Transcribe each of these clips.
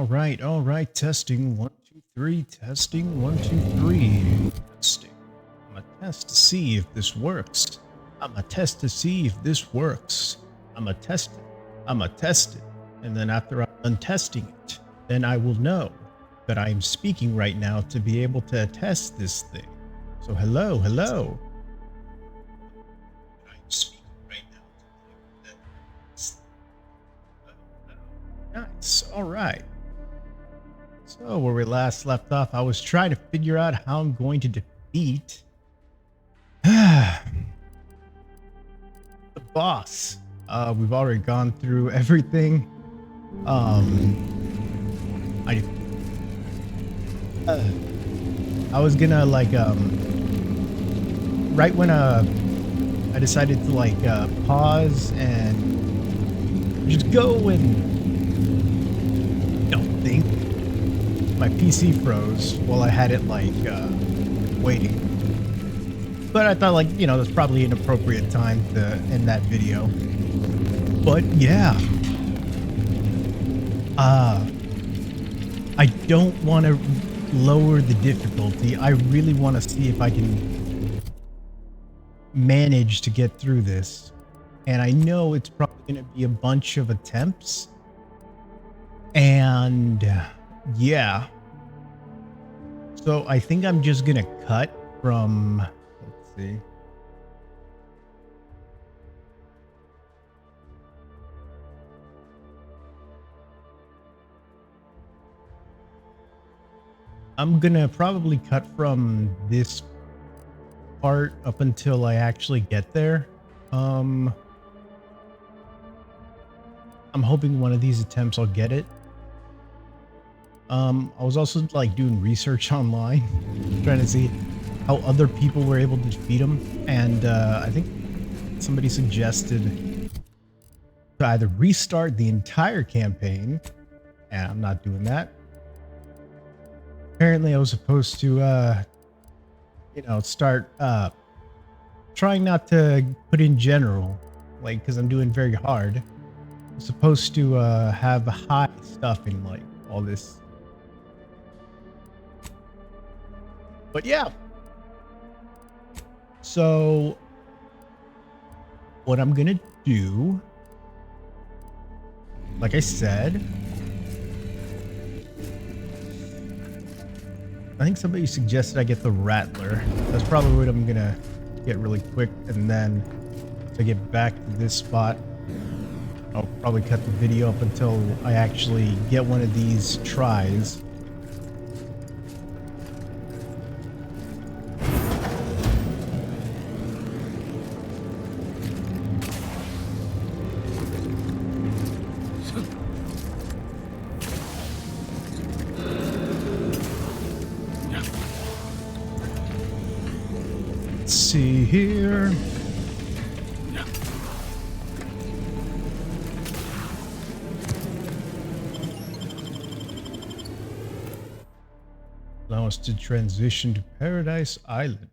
All right. Testing 1 2 3. Testing 1 2 3. Testing. I'm gonna test to see if this works. I'm gonna test to see if this works. I'm gonna test it. I'm gonna test it. And then after I'm done testing it, then I will know that I am speaking right now to be able to test this thing. So hello, hello. I'm speaking right now to be able to test. Nice. All right. So where we last left off, I was trying to figure out how I'm going to defeat the boss. We've already gone through everything. I I was gonna right when I decided to pause and just go and think. My PC froze while I had it waiting. But I thought that's probably an appropriate time to end that video. But yeah. I don't want to lower the difficulty. I really want to see if I can manage to get through this. And I know it's probably going to be a bunch of attempts. And yeah. So I think I'm just going to cut from, let's see. I'm going to probably cut from this part up until I actually get there. I'm hoping one of these attempts I'll get it. I was also doing research online, trying to see how other people were able to defeat him, and I think somebody suggested to either restart the entire campaign, and I'm not doing that. Apparently, I was supposed to, start trying not to put in general, because I'm doing very hard. I'm supposed to have high stuff in all this. But yeah. So what I'm gonna do, like I said, I think somebody suggested I get the Rattler. That's probably what I'm gonna get really quick, and then to get back to this spot, I'll probably cut the video up until I actually get one of these tries. Let's see here. Allow us to transition to Paradise Island.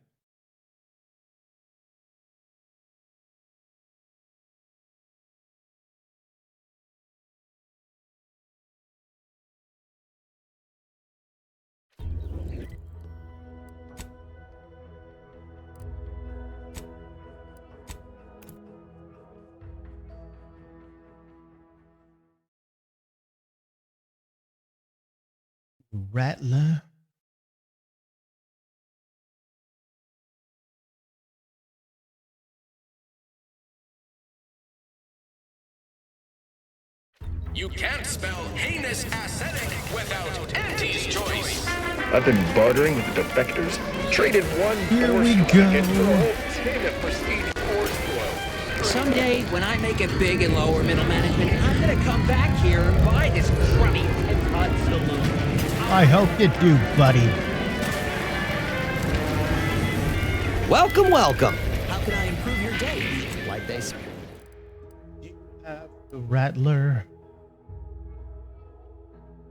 Rattler. You can't spell heinous ascetic without Auntie's choice. I've been bartering with the defectors. Traded one Here we force go. wagon for a whole tin of prestige force oil. Someday, when I make it big in lower middle management, I'm gonna come back here and buy this crummy Pit saloon. I hope you do, buddy. Welcome, welcome. How can I improve your day? Like they say. You have the Rattler.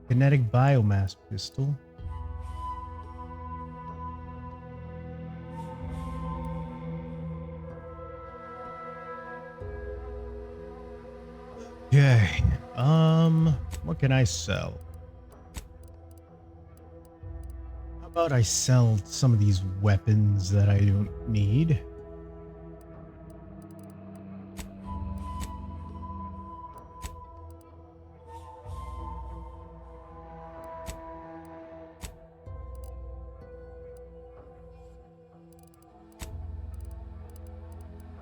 Kinetic biomass pistol. Okay. What can I sell? How about I sell some of these weapons that I don't need?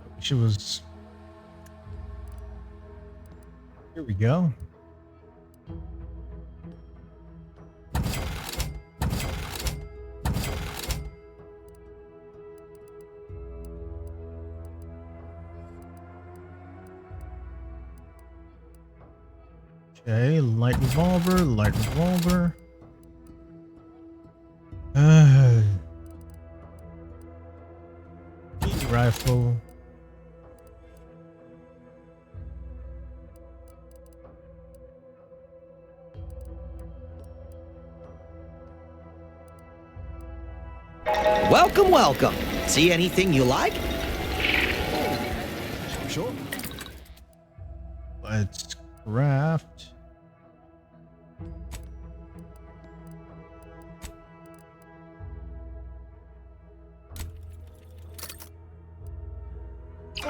I wish it was. Here we go. Okay, light revolver, light revolver. Rifle. Welcome, welcome. See anything you like? Sure. Let's craft.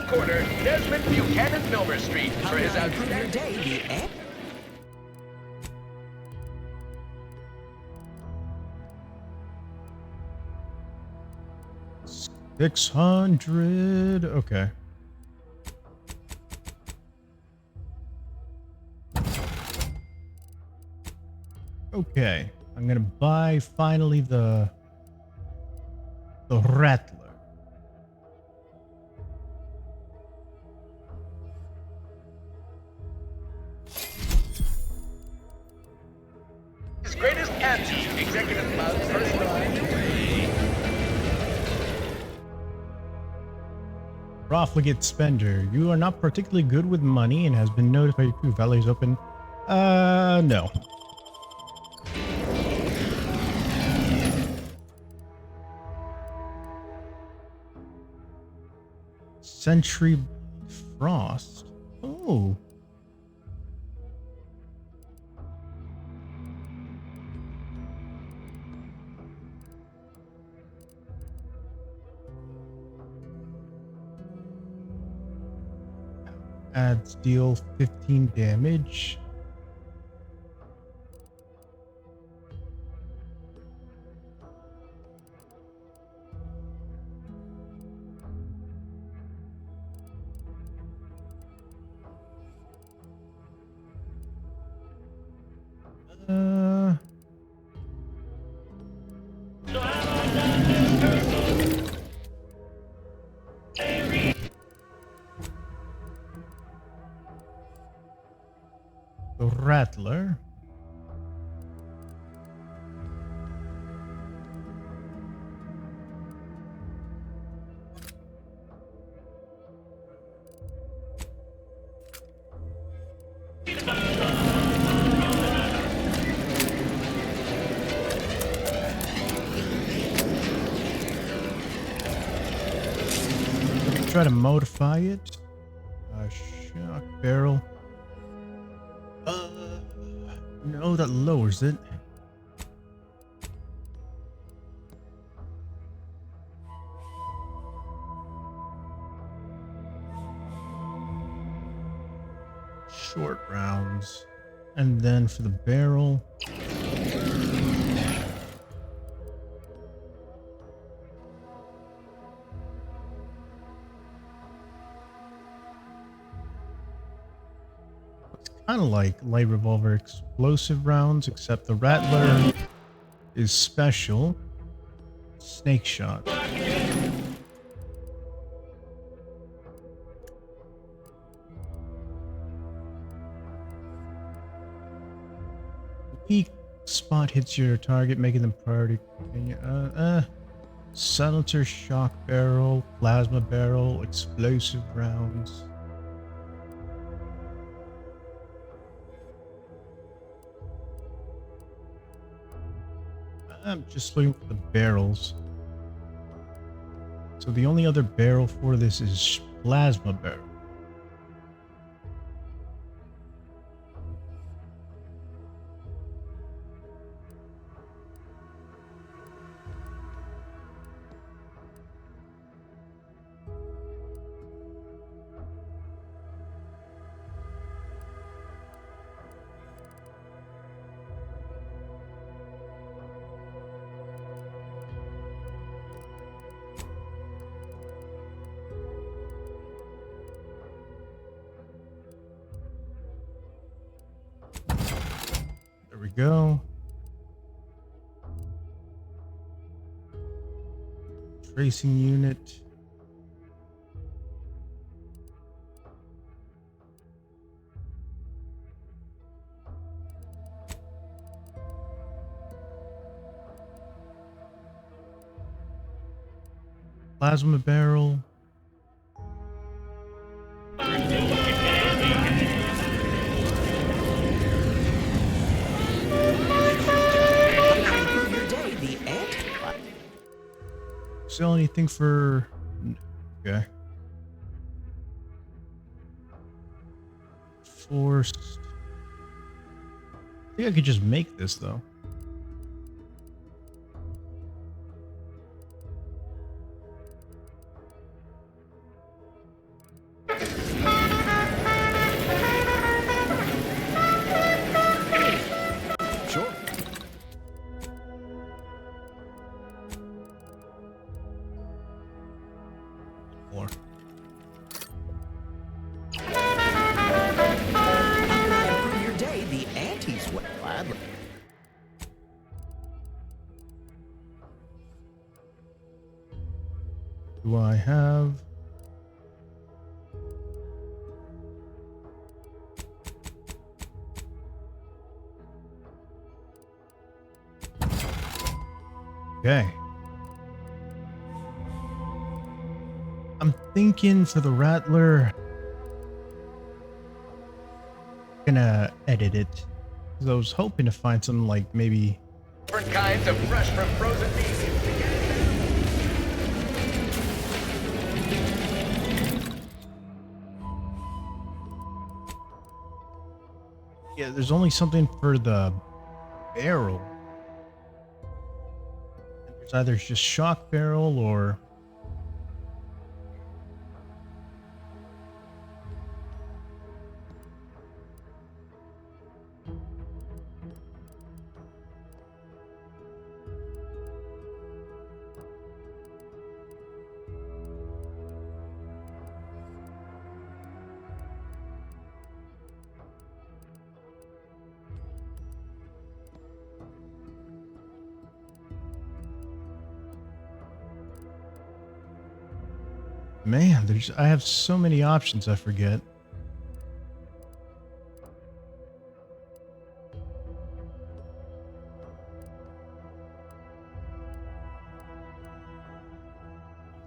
Corner, Desmond Buchanan Milner Street for his Your outstanding. day, the eh? 600. Okay. Okay. I'm gonna buy finally the Rattler. His greatest anti-executive club personalized. Profligate spender. You are not particularly good with money and has been notified your crew valet is open. No. Century Frost. Oh. Adds deal 15 damage. The Rattler. Try to modify it. Shock barrel. No, that lowers it. Short rounds. And then for the barrel. Kind of like light revolver explosive rounds, except the Rattler is special. Snake shot. Weak spot hits your target, making them priority. Senator shock barrel, plasma barrel, explosive rounds. I'm just looking for the barrels. So the only other barrel for this is plasma barrel. go. Tracing unit. Plasma barrel. Improve your day, the ant. Sell anything for... Okay. Forced. I think I could just make this though. Sure. More. Improve your day, the antis would gladly. Do I have... Okay. I'm thinking for the Rattler, gonna edit it. 'Cause I was hoping to find something like maybe... Different kinds of fresh from frozen meat. Yeah, there's only something for the barrel. There's either just shock barrel or... Man, I have so many options I forget.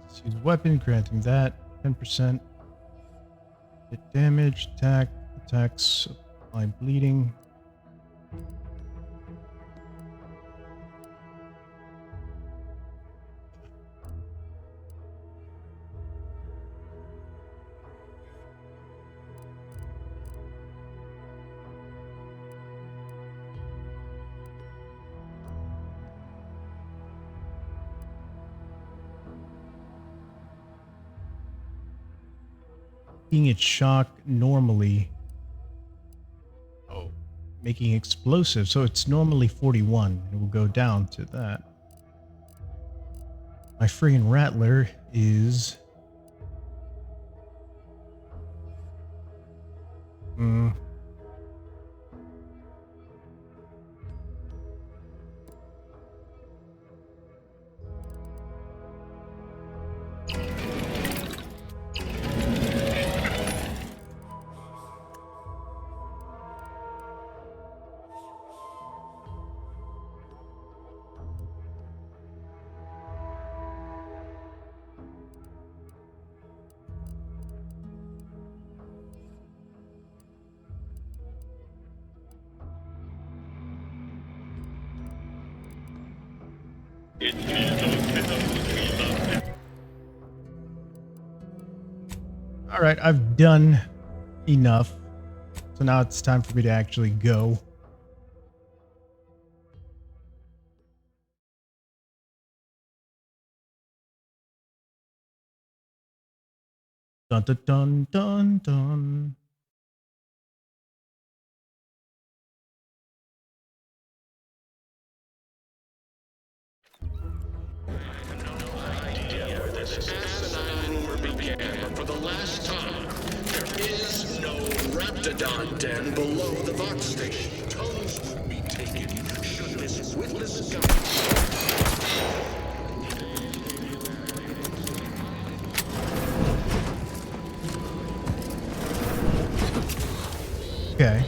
Let's use weapon, granting that 10%. Hit damage, attacks, apply bleeding. Making it shock normally. Oh, making explosive. So it's normally 41. It will go down to that. My friggin' Rattler is... All right, I've done enough. So now it's time for me to actually go. Dun dun dun dun dun. For the last time, there is no Raptidon den below the Vox station. Tunnels will be taken Okay.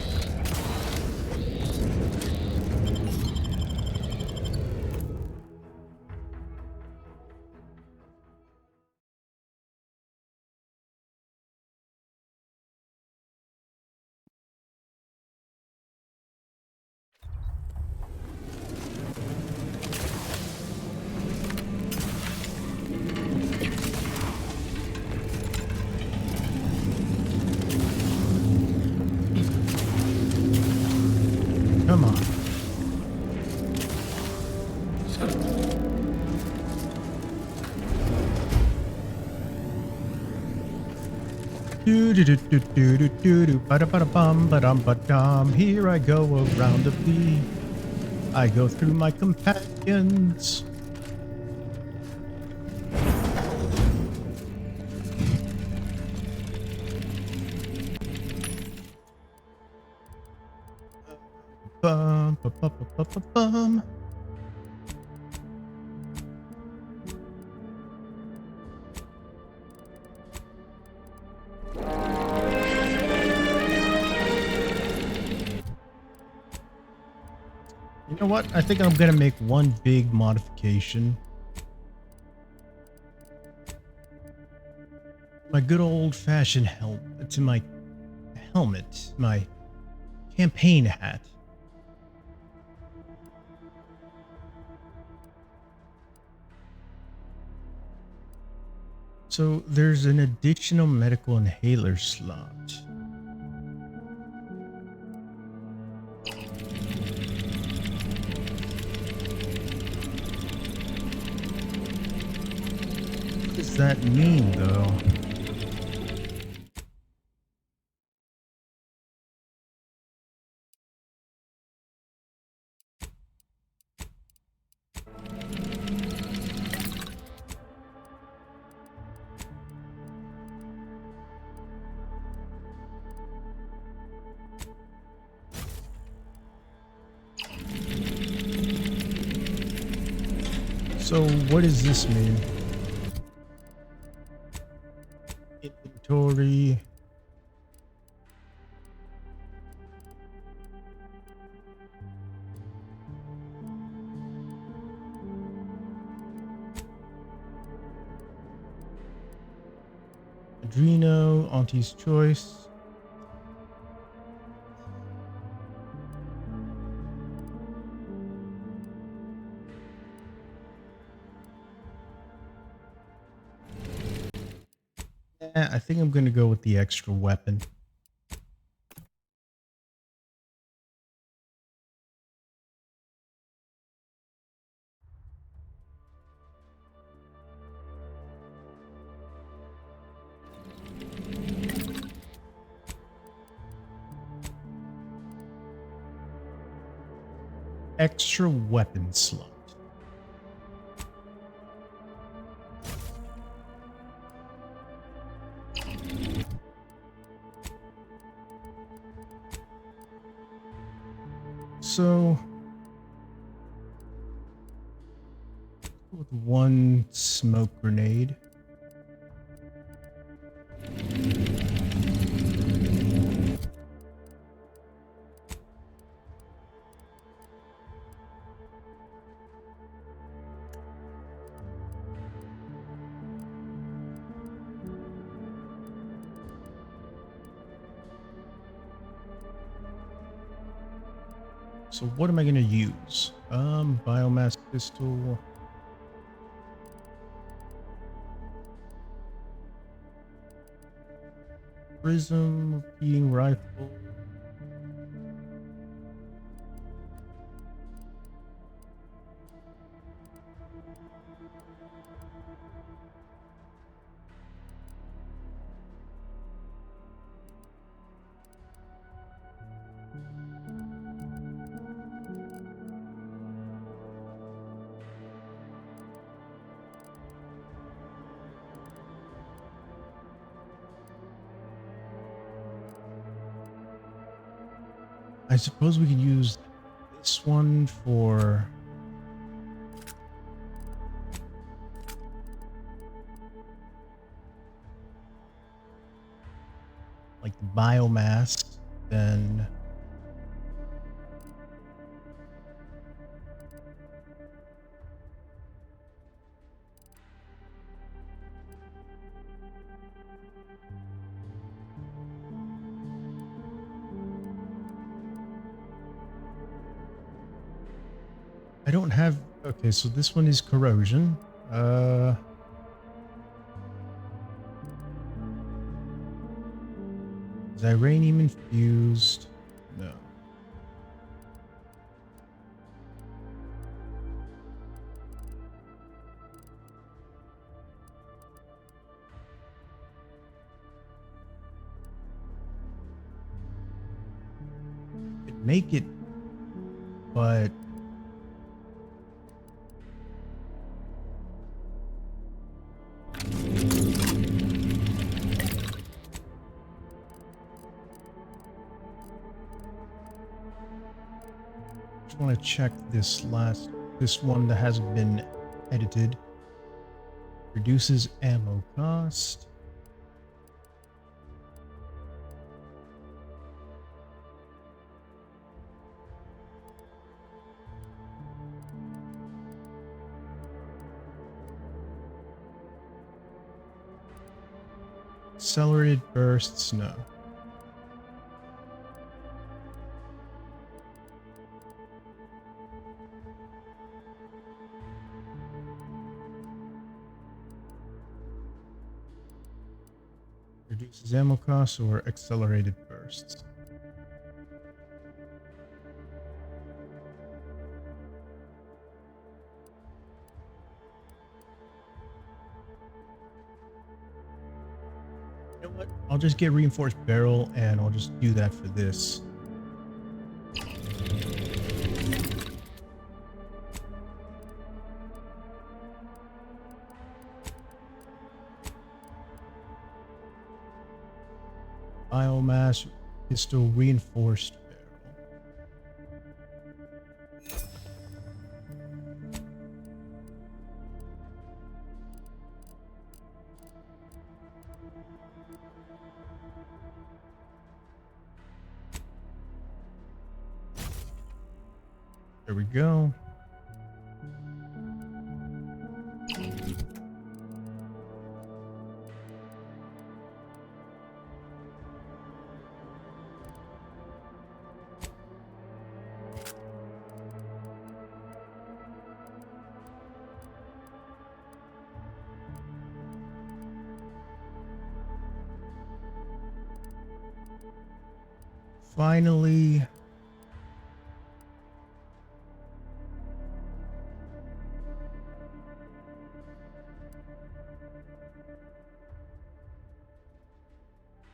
Come on. Do do do do do do do do ba da ba da bum ba dum ba dum. Here I go around the bee. I go through my companions. Bum ba ba ba ba ba bum. You know what? I think I'm gonna make one big modification. My good old-fashioned helmet to my helmet, my campaign hat. So there's an additional medical inhaler slot. What does that mean, though? So what does this mean? Inventory. Adreno, Auntie's Choice. I think I'm going to go with the extra weapon. Extra weapon slot. So with one smoke grenade. So what am I going to use? Biomass pistol. Prism, repeating rifle. I suppose we could use this one for like the biomass then I don't have. Okay, so this one is corrosion. Is uranium infused? No. Could make it, but just want to check this one that hasn't been edited. Reduces ammo cost. Accelerated bursts, no. Reduces ammo costs or accelerated bursts. You know what? I'll just get reinforced barrel and I'll just do that for this. Biomass pistol reinforced barrel. There we go. Finally,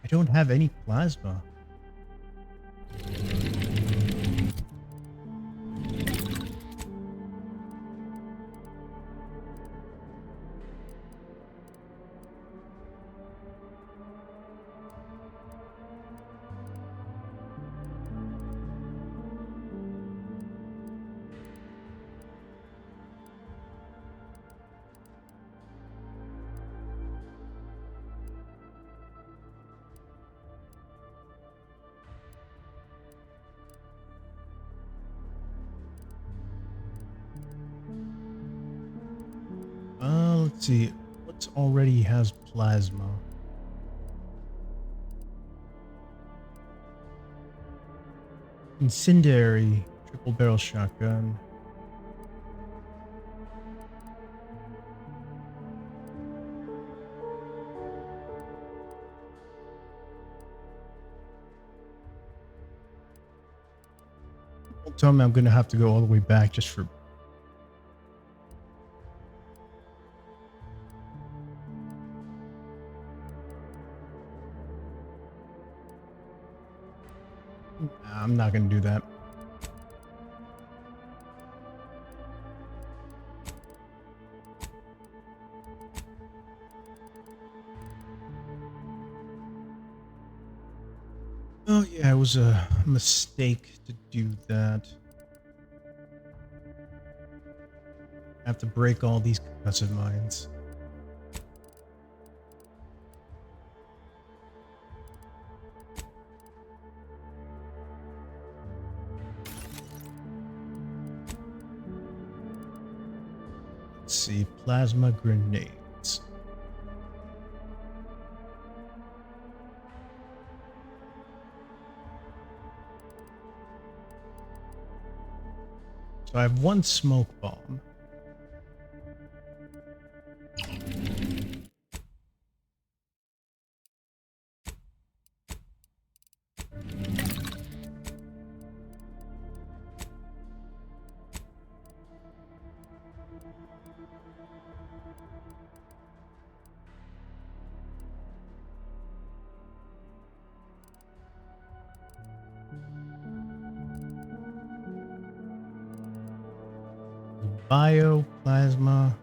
I don't have any plasma. Let's see. What already has plasma? Incendiary triple barrel shotgun. Don't tell me I'm gonna have to go all the way back just for. I'm not gonna do that. Oh yeah, it was a mistake to do that. I have to break all these concussive mines. Let's see, plasma grenades. So I have one smoke bomb. Bioplasma.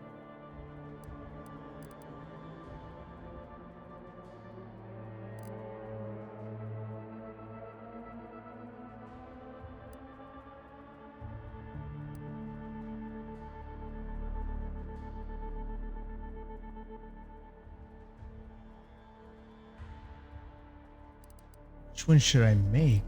Which one should I make?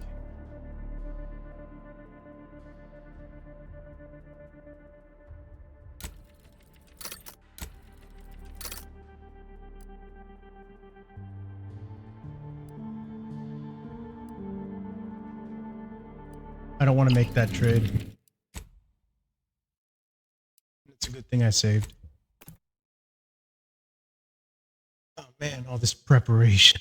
I don't want to make that trade. It's a good thing I saved. Oh man, all this preparation.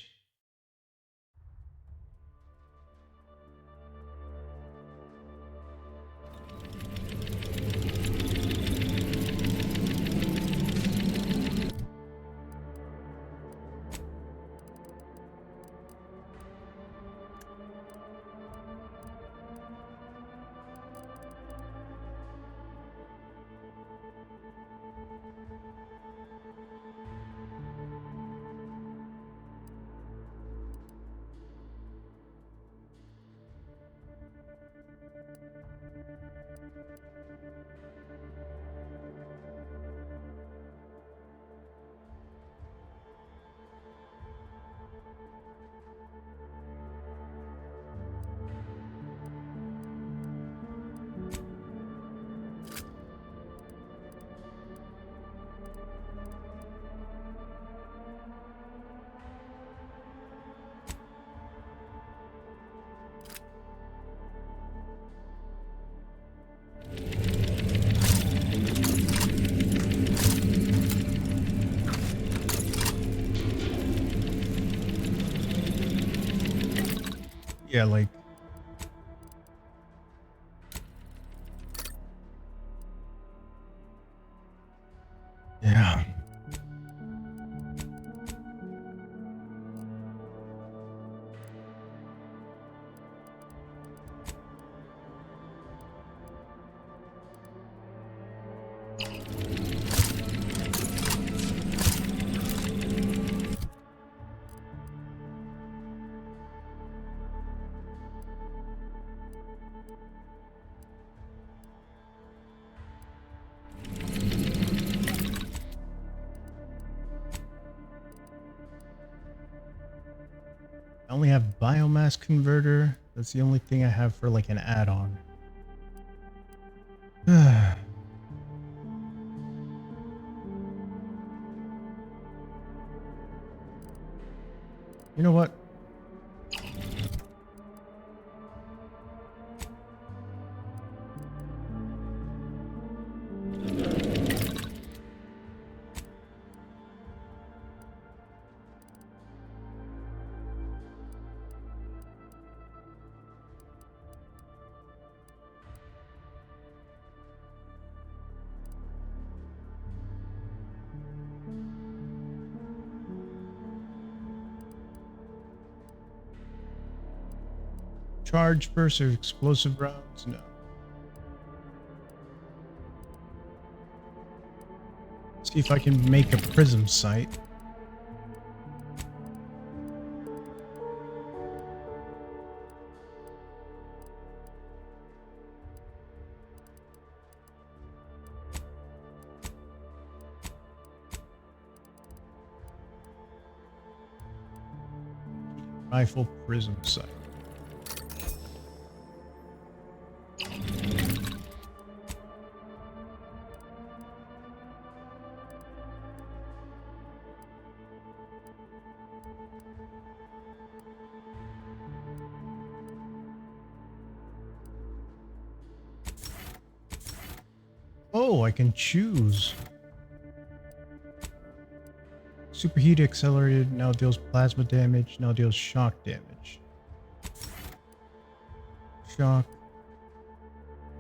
Yeah, like yeah. I only have biomass converter. That's the only thing I have for like an add-on. You know what? Charge bursts or explosive rounds? No. See if I can make a prism sight. Rifle prism sight. Oh, I can choose. Superheat accelerated, now deals plasma damage, now deals shock damage. Shock.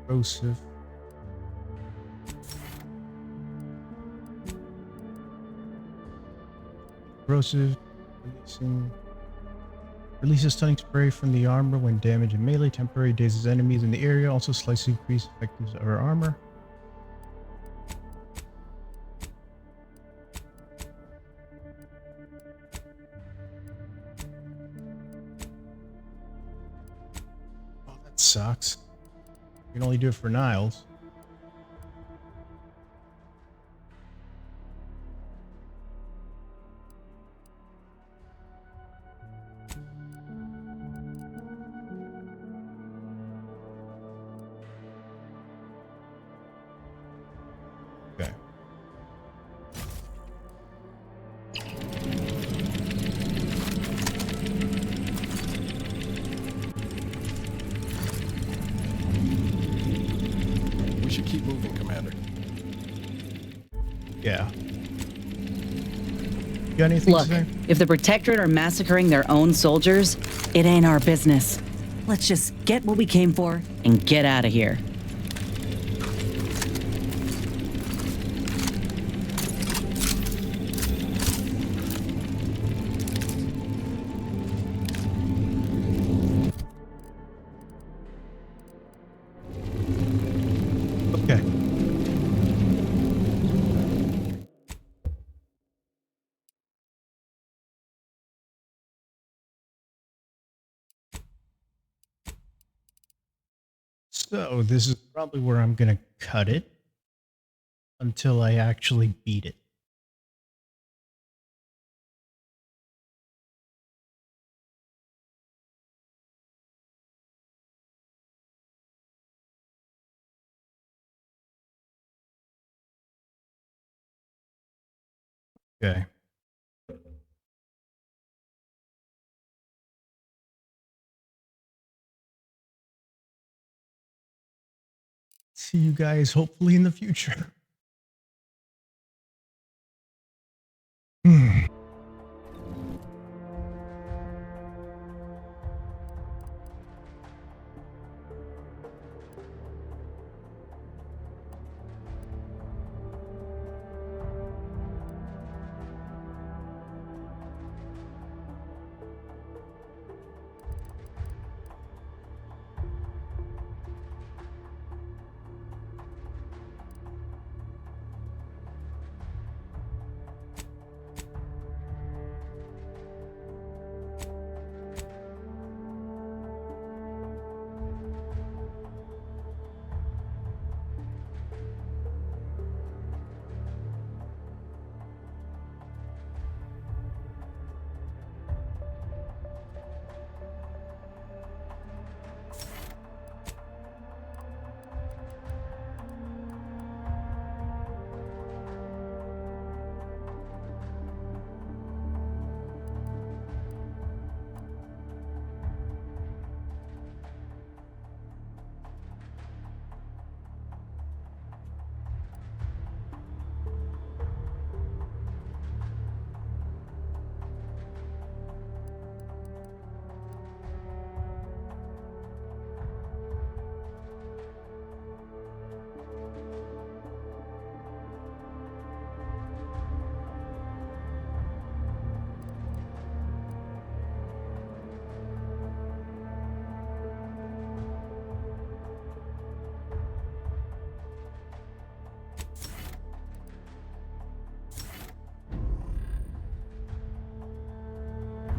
Corrosive. Corrosive. Releases stunning spray from the armor when damaged in melee. Temporary dazes enemies in the area. Also slightly increase effectiveness of our armor. Oh, that sucks. You can only do it for Niles. Okay. We should keep moving, Commander. Yeah. You got anything Look, to say? if the Protectorate are massacring their own soldiers, it ain't our business. Let's just get what we came for and get out of here. Okay. So this is probably where I'm gonna cut it until I actually beat it. Okay. See you guys hopefully in the future. Hmm.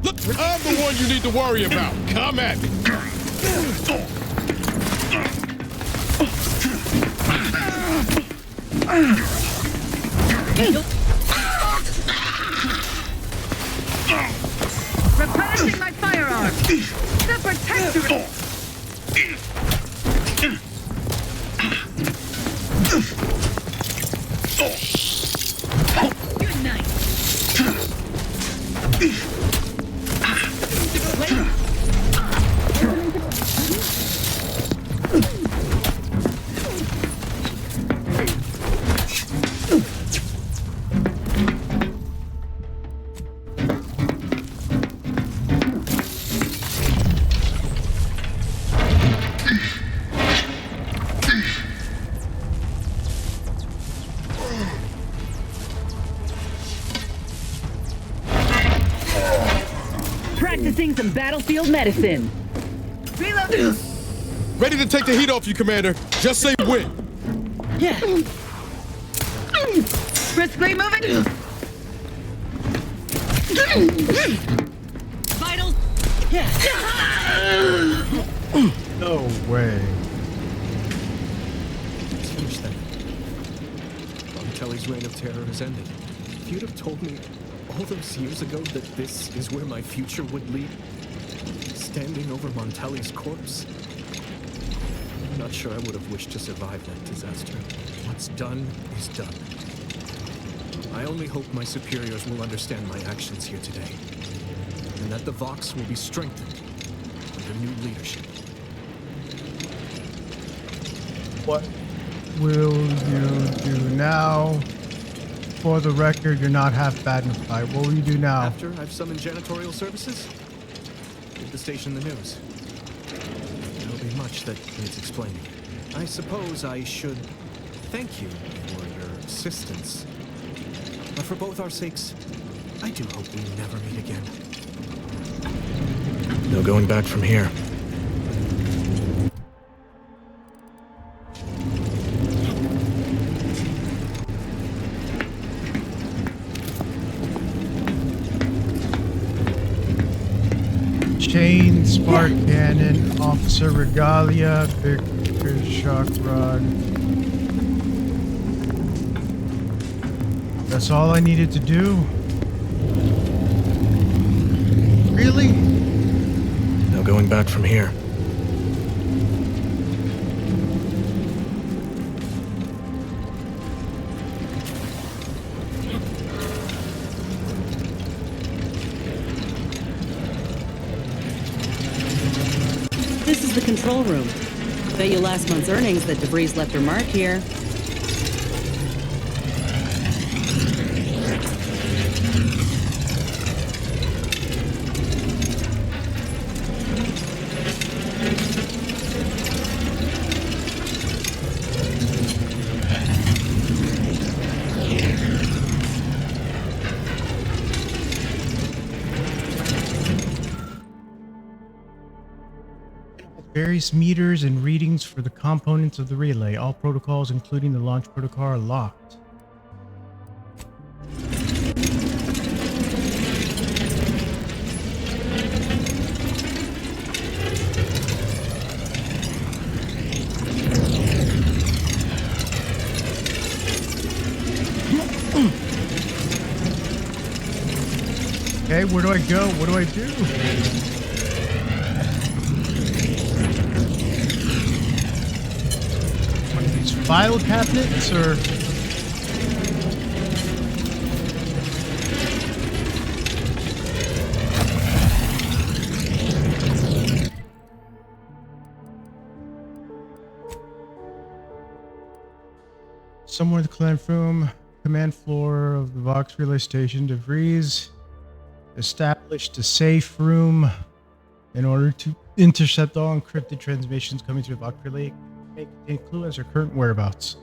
Look, I'm the one you need to worry about. Come at me. Replenishing my firearm. The Protectorate. Good night. Using some battlefield medicine. Reload. Ready to take the heat off you, Commander. Just say when. Yeah. Briskly moving. Vitals. Yeah. No way. Let's finish then. Montelli's reign of terror has ended. If you'd have told me all those years ago that this is where my future would lead, standing over Montelli's corpse, I'm not sure I would have wished to survive that disaster. What's done is done. I only hope my superiors will understand my actions here today, and that the Vox will be strengthened under new leadership. What will you do now? For the record, you're not half bad in a fight. What will you do now? After I've summoned janitorial services, give the station the news. There'll be much that needs explaining. I suppose I should thank you for your assistance. But for both our sakes, I do hope we never meet again. No going back from here. Chain, spark cannon, officer regalia, Victor shock rod. That's all I needed to do. Really? No going back from here. This is the control room. Bet you last month's earnings that DeVries left her mark here. Various meters and readings for the components of the relay. All protocols, including the launch protocol, are locked. Okay, where do I go? What do I do? One of these file cabinets, or... Somewhere in the command floor of the Vox relay station, DeVries established a safe room in order to intercept all encrypted transmissions coming through the Vox relay. May contain clue as her current whereabouts.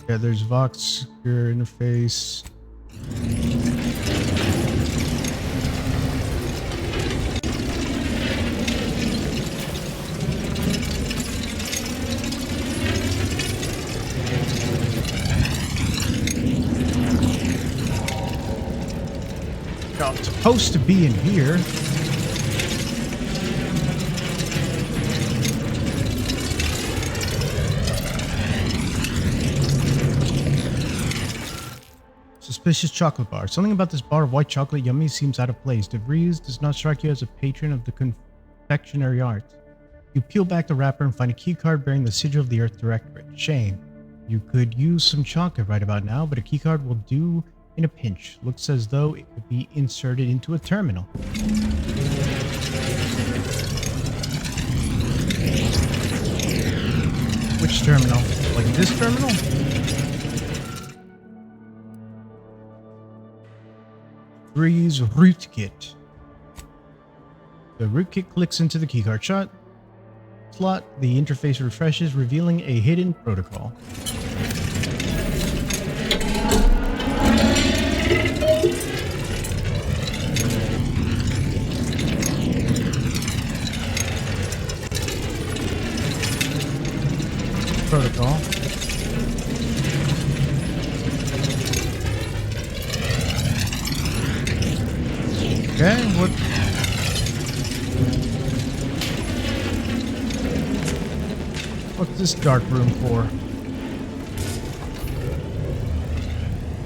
Yeah, there's Vox secure interface. Now, it's supposed to be in here. Suspicious chocolate bar. Something about this bar of white chocolate yummy seems out of place. DeVries does not strike you as a patron of the confectionery art. You peel back the wrapper and find a keycard bearing the sigil of the Earth Directorate. Shame. You could use some chocolate right about now, but a keycard will do in a pinch. Looks as though it could be inserted into a terminal. Which terminal? Like this terminal? DeVries root kit. The rootkit clicks into the keycard slot. The interface refreshes, revealing a hidden protocol. Protocol. Okay, what's this dark room for?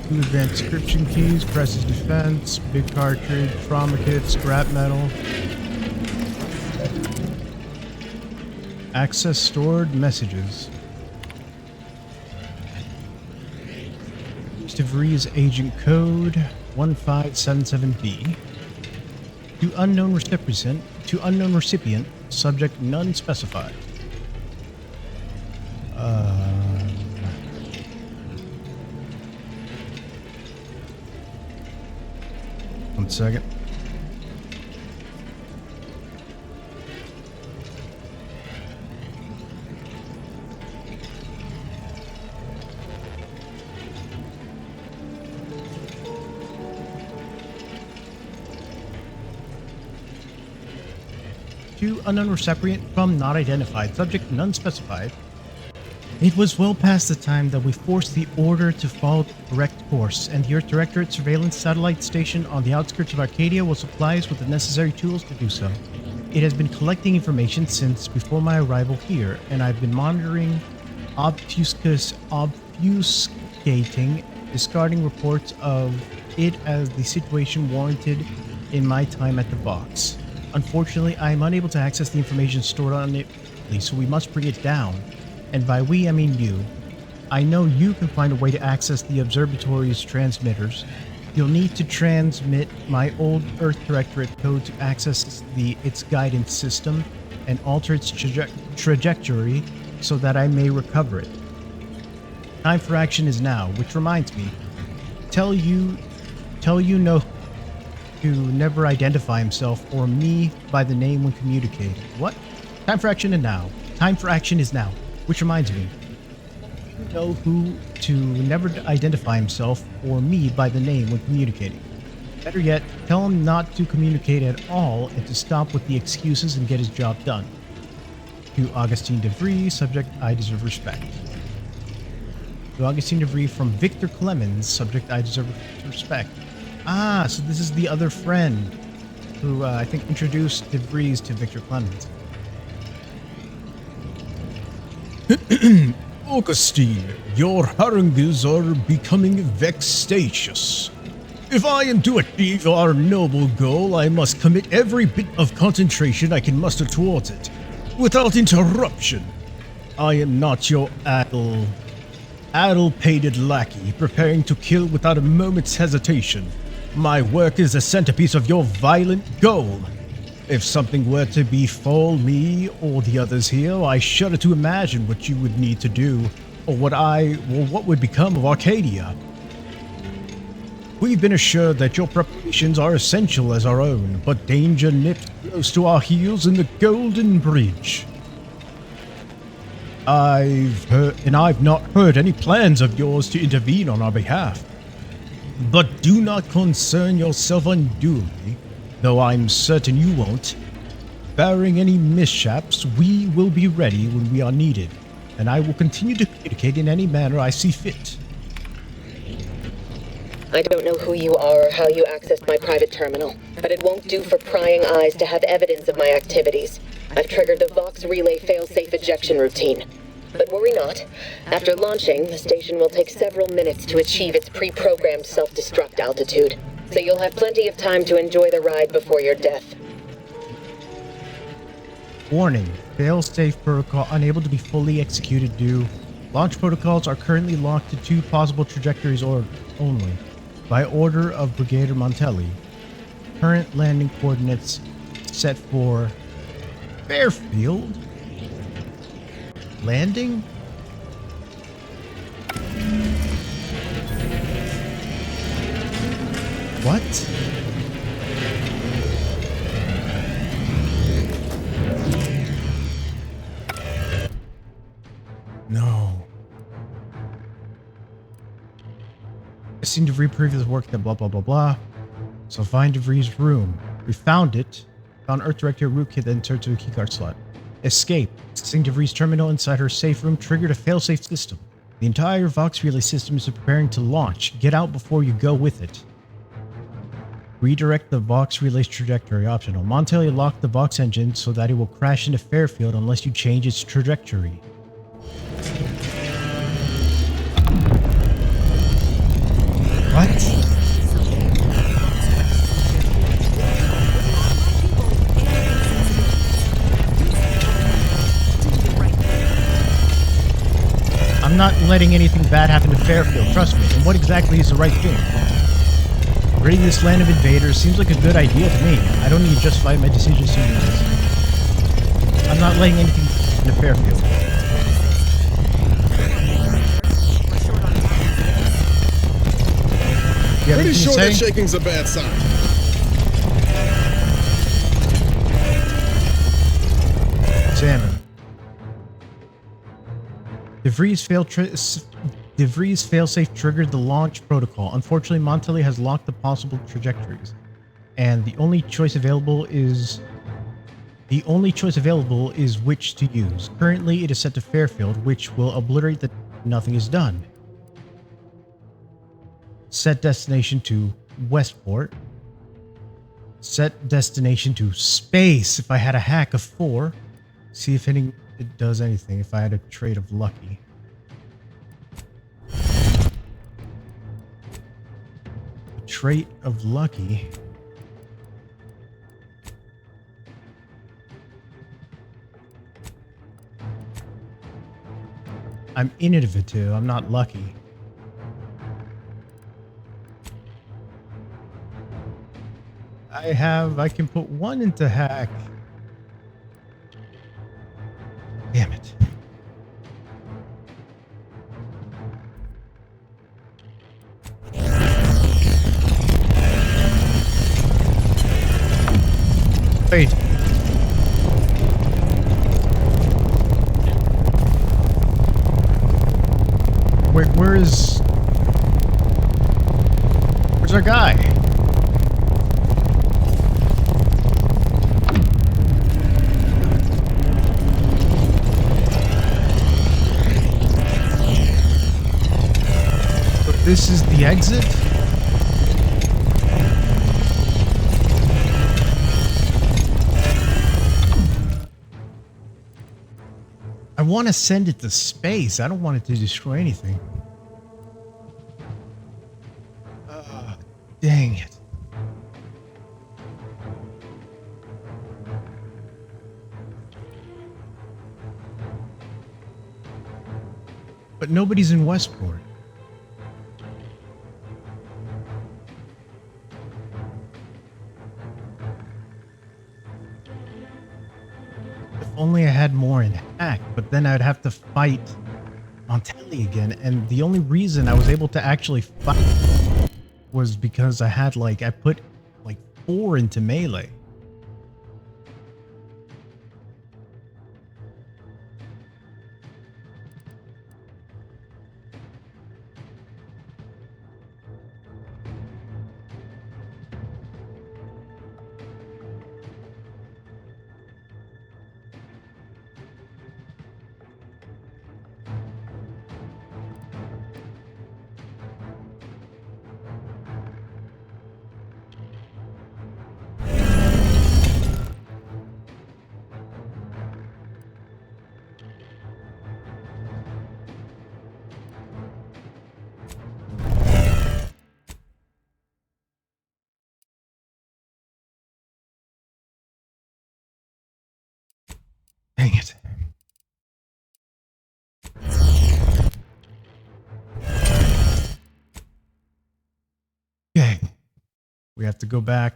2 advanced description keys, presses defense, big cartridge, trauma kit, scrap metal. Access stored messages. DeVries agent code 1577B. To unknown recipient, subject none specified. One second. To unknown recipient from not identified, subject none specified. It was well past the time that we forced the order to follow the correct course, and the Earth Directorate surveillance satellite station on the outskirts of Arcadia will supply us with the necessary tools to do so. It has been collecting information since before my arrival here, and I've been monitoring, obfuscating, discarding reports of it as the situation warranted in my time at the box. Unfortunately, I am unable to access the information stored on it, so we must bring it down. And by we, I mean you. I know you can find a way to access the observatory's transmitters. You'll need to transmit my old Earth Directorate code to access its guidance system and alter its trajectory so that I may recover it. Time for action is now, which reminds me, tell you no to never identify himself or me by the name when communicating. What? Time for action is now. Time for action is now. Which reminds me, you know who to never identify himself or me by the name when communicating. Better yet, tell him not to communicate at all and to stop with the excuses and get his job done. To Augustine DeVries, subject I deserve respect. To Augustine DeVries from Victor Clemens, subject I deserve respect. Ah, so this is the other friend who I think introduced DeVries to Victor Clemens. Augustine, your harangues are becoming vexatious. If I am to achieve our noble goal, I must commit every bit of concentration I can muster towards it, without interruption. I am not your addle-pated lackey, preparing to kill without a moment's hesitation. My work is the centerpiece of your violent goal. If something were to befall me or the others here, I shudder to imagine what you would need to do, or what would become of Arcadia. We've been assured that your preparations are essential as our own, but danger nipped close to our heels in the Golden Bridge. I've not heard any plans of yours to intervene on our behalf. But do not concern yourself unduly, though I'm certain you won't. Barring any mishaps, we will be ready when we are needed, and I will continue to communicate in any manner I see fit. I don't know who you are or how you accessed my private terminal, but it won't do for prying eyes to have evidence of my activities. I've triggered the Vox Relay fail-safe ejection routine. But worry not. After launching, the station will take several minutes to achieve its pre-programmed self-destruct altitude, so you'll have plenty of time to enjoy the ride before your death. Warning. Fail-safe protocol unable to be fully executed due. Launch protocols are currently locked to 2 possible trajectories only, by order of Brigadier Montelli. Current landing coordinates set for Fairfield. Landing? What? I've seen DeVries previously worked at blah blah blah blah. So find DeVries' room. We found it. Found Earth Director rootkit, then turned to a keycard slot. Escape. Accessing DeVries' terminal inside her safe room triggered a failsafe system. The entire Vox relay system is preparing to launch. Get out before you go with it. Redirect the Vox relay's trajectory optional. Montelli locked the Vox engine so that it will crash into Fairfield unless you change its trajectory. What? I'm not letting anything bad happen to Fairfield, trust me. And what exactly is the right thing? Raiding this land of invaders seems like a good idea to me. I don't need to justify my decisions to you. I'm not letting anything happen to Fairfield. Pretty sure that shaking's a bad sign. Examine. DeVries failsafe triggered the launch protocol. Unfortunately, Montelli has locked the possible trajectories, and the only choice available is which to use. Currently, it is set to Fairfield, which will obliterate that nothing is done. Set destination to Westport. Set destination to space. If I had a hack of 4, see if it does anything. If I had a trait of lucky. A trait of lucky. I'm innovative. I'm not lucky. I can put 1 into hack. Damn it. Wait. Where's our guy? This is the exit? I want to send it to space. I don't want it to destroy anything. Dang it. But nobody's in Westport. Only I had more in hack, but then I'd have to fight Montelli again, and the only reason I was able to actually fight was because I put 4 into melee. Dang it. Okay. We have to go back.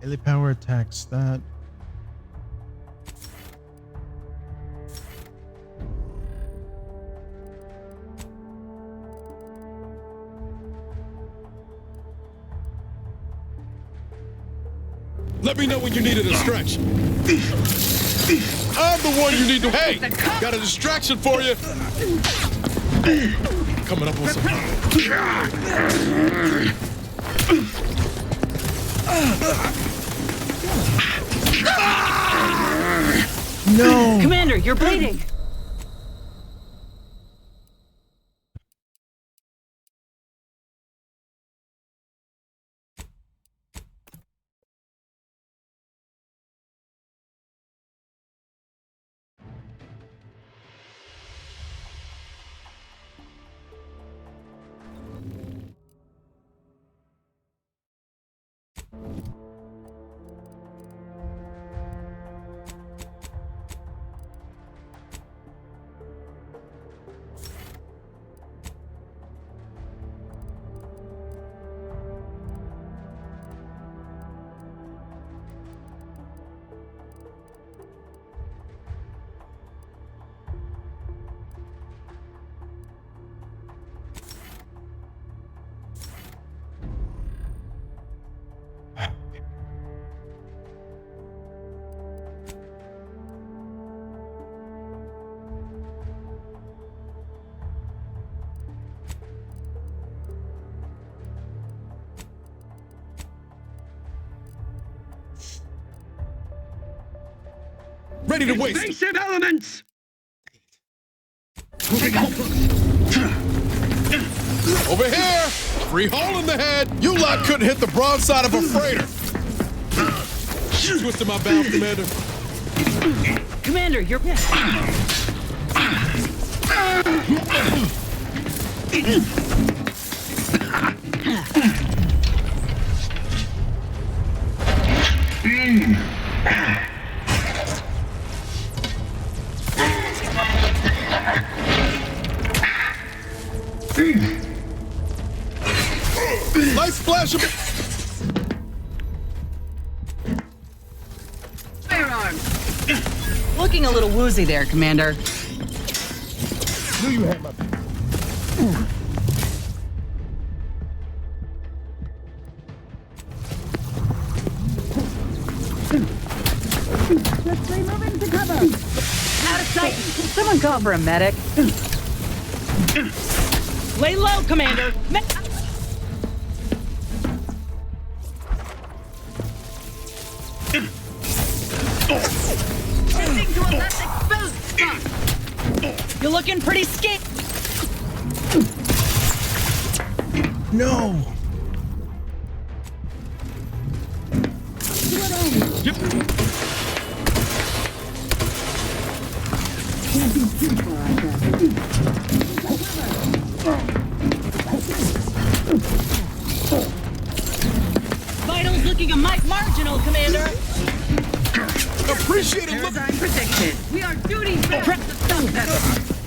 Melee power attacks that. Let me know when you needed a stretch. I'm the one you need to. Hey, got a distraction for you. Coming up with some. No! Commander, you're bleeding! Ready to waste. Invasive elements! Over here! Free hole in the head! You lot couldn't hit the broadside of a freighter! Twisted my valve, Commander. Commander, you're... Nice splash of... Looking a little woozy there, Commander. Knew you had my... Out of sight! Someone call for a medic. Lay low, Commander! You're looking pretty scared. No! Vitals looking a mite marginal, Commander. Appreciate it. Look. Paradigm predicted. We are duty bound to stop them.